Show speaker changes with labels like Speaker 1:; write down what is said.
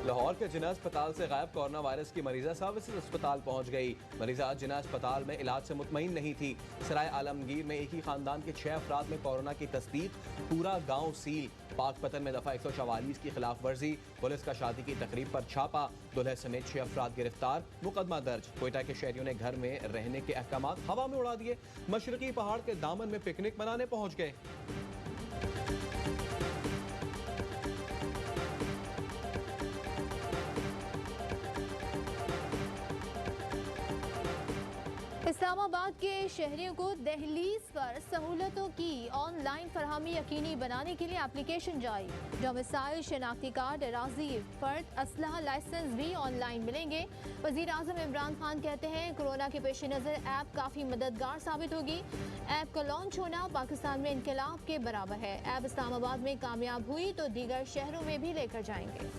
Speaker 1: लाहौर के जिना अस्पताल से गायब कोरोना वायरस की मरीजा सर्विसेज अस्पताल पहुंच गई। मरीजा जिना अस्पताल में इलाज से मुतमईन नहीं थी। सराय आलमगीर में एक ही खानदान के 6 अफराद में कोरोना की तस्दीक, पूरा गांव सील। पाकपतन में दफा 144 की खिलाफ वर्जी, पुलिस का शादी की तकरीब पर छापा, दुल्हे समेत 6 अफराद गिरफ्तार, मुकदमा दर्ज। कोयटा के शहरियों ने घर में रहने के अहकाम हवा में उड़ा दिए। मशरकी पहाड़ के दामन में पिकनिक मनाने पहुंच गए।
Speaker 2: इस्लामाबाद के शहरियों को दहलीज पर सहूलतों की ऑनलाइन फरहमी यकीनी बनाने के लिए एप्लीकेशन जारी। डोमिसाइल, शनाख्ती कार्ड, अराजी, फर्द, असलहा लाइसेंस भी ऑनलाइन मिलेंगे। वजीर आजम इमरान खान कहते हैं कोरोना के पेश नज़र ऐप काफ़ी मददगार साबित होगी। ऐप का लॉन्च होना पाकिस्तान में इनकलाब के बराबर है। ऐप इस्लामाबाद में कामयाब हुई तो दीगर शहरों में भी लेकर जाएंगे।